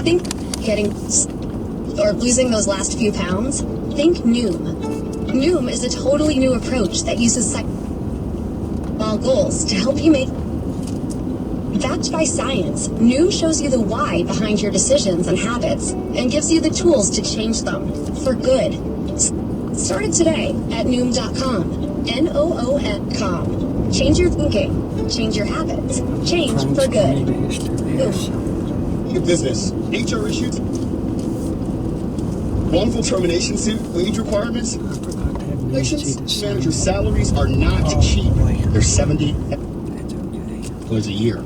Think getting or losing those last few pounds? Think Noom. Noom is a totally new approach that uses small goals to help you make. Backed by science, Noom shows you the why behind your decisions and habits and gives you the tools to change them for good. Start it today at Noom.com. Noom.com. Change your thinking. Change your habits. Change for good. Noom. Business. HR issues. Wrongful termination suit. Wage requirements. Manager salaries are not cheap. They're $70 a year.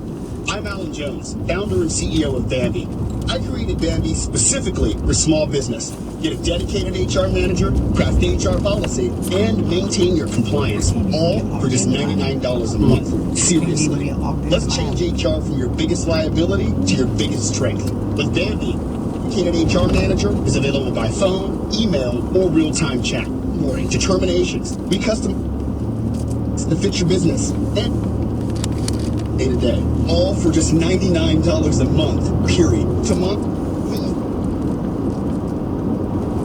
I'm Alan Jones, founder and CEO of Bambi. I created Bambi specifically for small business. Get a dedicated HR manager, craft HR policy, and maintain your compliance, all for just $99 a month. Seriously. Let's change HR from your biggest liability to your biggest strength. With Bambi, dedicated HR manager is available by phone, email, or real-time chat. Determinations. We custom to fit your business. And day to day. All for just $99 a month. Period.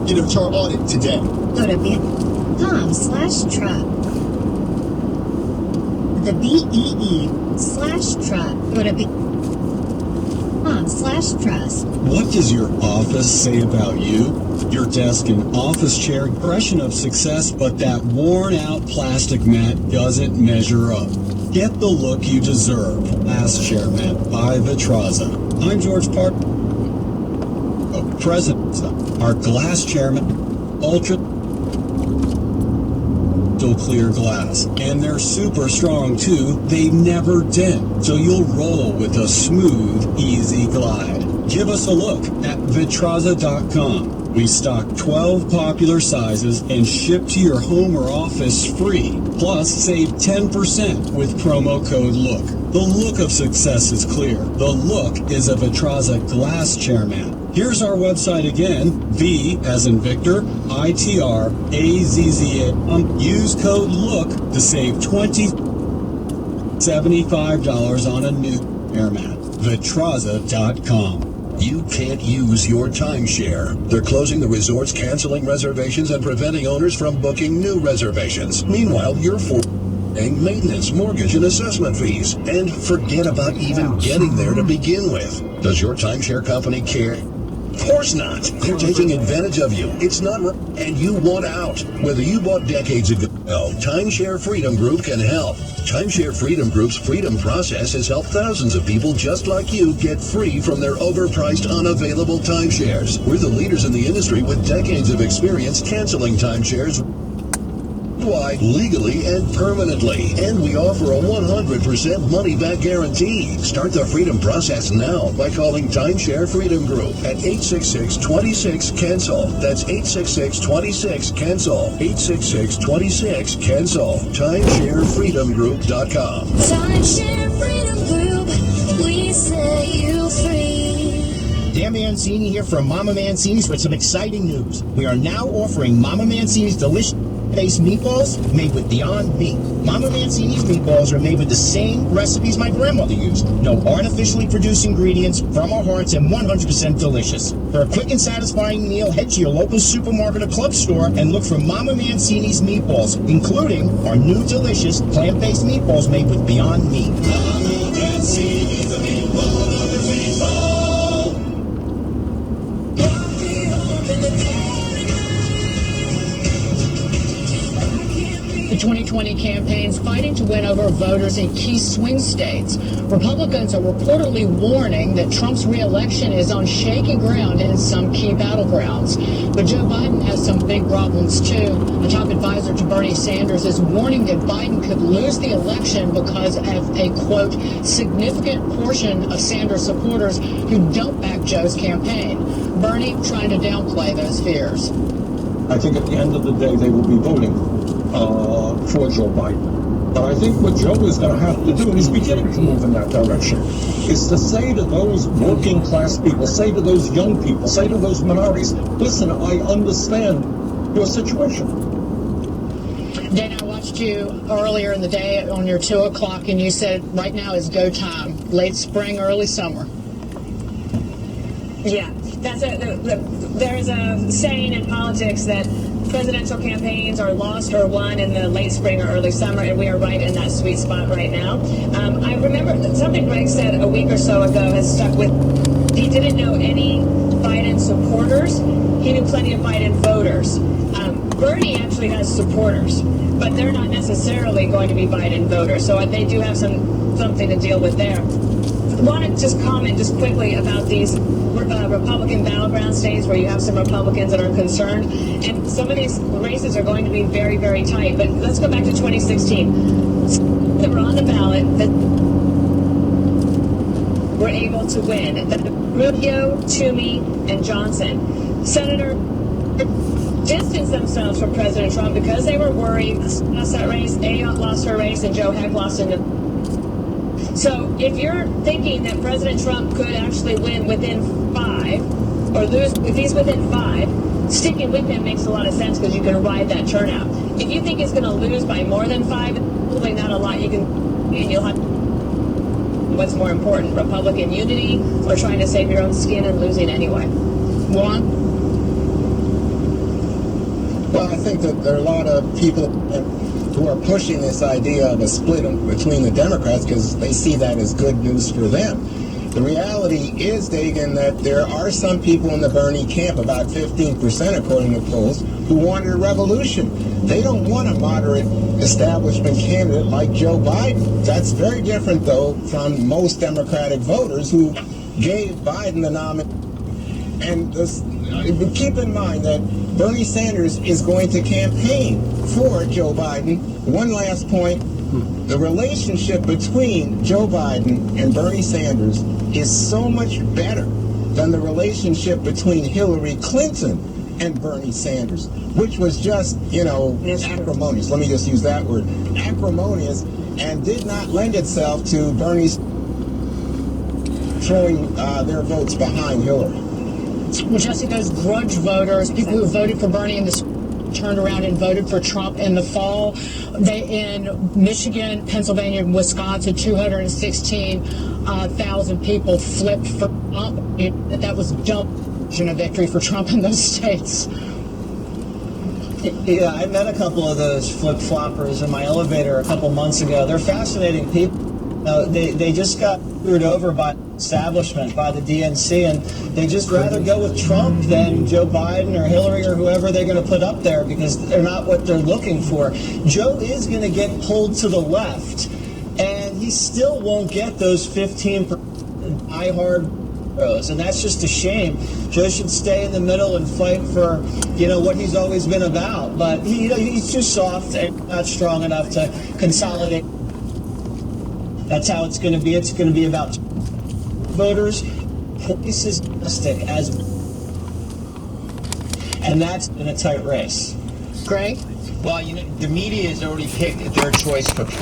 Get a HR audit today. Go to BEE.com/truck. The BEE/truck. Go to BEE.com/trust. What does your office say about you? Your desk and office chair, impression of success, but that worn-out plastic mat doesn't measure up. Get the look you deserve. Glass chair mat by Vitraza. I'm George Park, President. Our glass chair mat, ultra clear glass, and they're super strong too. They never dent, so you'll roll with a smooth, easy glide. Give us a look at Vitraza.com. We stock 12 popular sizes and ship to your home or office free. Plus, save 10% with promo code LOOK. The look of success is clear. The look is a Vitraza glass chair mat. Here's our website again, V as in Victor, ITRAZZA. Use code LOOK to save $75 on a new chair mat. Vitraza.com. You can't use your timeshare. They're closing the resorts, canceling reservations, and preventing owners from booking new reservations. Meanwhile, you're paying maintenance, mortgage, and assessment fees. And forget about even getting there to begin with. Does your timeshare company care? Of course not. They're taking advantage of you. It's not right, and you want out. Whether you bought decades ago, Timeshare Freedom Group can help. Timeshare Freedom Group's freedom process has helped thousands of people just like you get free from their overpriced, unavailable timeshares. We're the leaders in the industry with decades of experience canceling timeshares legally and permanently. And we offer a 100% money-back guarantee. Start the freedom process now by calling Timeshare Freedom Group at 866-26-CANCEL. That's 866-26-CANCEL. 866-26-CANCEL. TimeshareFreedomGroup.com. Timeshare Freedom Group. We set you free. Dan Mancini here from Mama Mancini's with some exciting news. We are now offering Mama Mancini's delicious based meatballs made with Beyond Meat. Mama Mancini's meatballs are made with the same recipes my grandmother used. No artificially produced ingredients, from our hearts, and 100% delicious. For a quick and satisfying meal, head to your local supermarket or club store and look for Mama Mancini's meatballs, including our new delicious plant-based meatballs made with Beyond Meat. Mama Mancini's meatball. The 2020 campaign's fighting to win over voters in key swing states. Republicans are reportedly warning that Trump's re-election is on shaky ground in some key battlegrounds. But Joe Biden has some big problems, too. A top advisor to Bernie Sanders is warning that Biden could lose the election because of a, quote, significant portion of Sanders supporters who don't back Joe's campaign. Bernie trying to downplay those fears. I think at the end of the day, they will be voting for Joe Biden. But I think what Joe is going to have to do, and he's beginning to move in that direction, is to say to those working class people, say to those young people, say to those minorities, listen, I understand your situation. Dana, I watched you earlier in the day on your 2 o'clock, and you said right now is go time, late spring, early summer. Yeah, there's a saying in politics that presidential campaigns are lost or won in the late spring or early summer, and we are right in that sweet spot right now. I remember something Greg said a week or so ago has stuck with. He didn't know any Biden supporters. He knew plenty of Biden voters. Bernie actually has supporters, but they're not necessarily going to be Biden voters, so they do have something to deal with there. I want to just comment just quickly about these Republican battleground states where you have some Republicans that are concerned, and some of these races are going to be very, very tight. But let's go back to 2016. That were on the ballot that were able to win. Rubio, Toomey, and Johnson. Senator distanced themselves from President Trump because they were worried. Lost that race. Ayotte lost her race, and Joe Heck lost in the. So if you're thinking that President Trump could actually win within 5 or lose, if he's within 5, sticking with him makes a lot of sense because you can ride that turnout. If you think he's going to lose by more than 5, probably not a lot you can, and you'll have. What's more important, Republican unity or trying to save your own skin and losing anyway? Juan? Well, I think that there are a lot of people who are pushing this idea of a split between the Democrats because they see that as good news for them. The reality is, Dagan, that there are some people in the Bernie camp, about 15% according to polls, who wanted a revolution. They don't want a moderate establishment candidate like Joe Biden. That's very different, though, from most Democratic voters who gave Biden the nomination. And keep in mind that Bernie Sanders is going to campaign for Joe Biden. One last point. The relationship between Joe Biden and Bernie Sanders is so much better than the relationship between Hillary Clinton and Bernie Sanders, which was just, acrimonious. Let me just use that word. Acrimonious, and did not lend itself to Bernie's throwing their votes behind Hillary. Well, Jesse, those grudge voters, people who voted for Bernie in the turned around and voted for Trump in the fall. In Michigan, Pennsylvania, and Wisconsin, 216,000 people flipped for Trump. That was double a victory for Trump in those states. Yeah, I met a couple of those flip-floppers in my elevator a couple months ago. They're fascinating people. They just got screwed over by establishment, by the DNC, and they just rather go with Trump than Joe Biden or Hillary or whoever they're going to put up there because they're not what they're looking for. Joe is going to get pulled to the left, and he still won't get those 15% diehard votes, and that's just a shame. Joe should stay in the middle and fight for, what he's always been about, but he's too soft and not strong enough to consolidate. That's how it's going to be. It's going to be about voters, places as, and that's in a tight race. Greg? Well, the media has already picked their choice for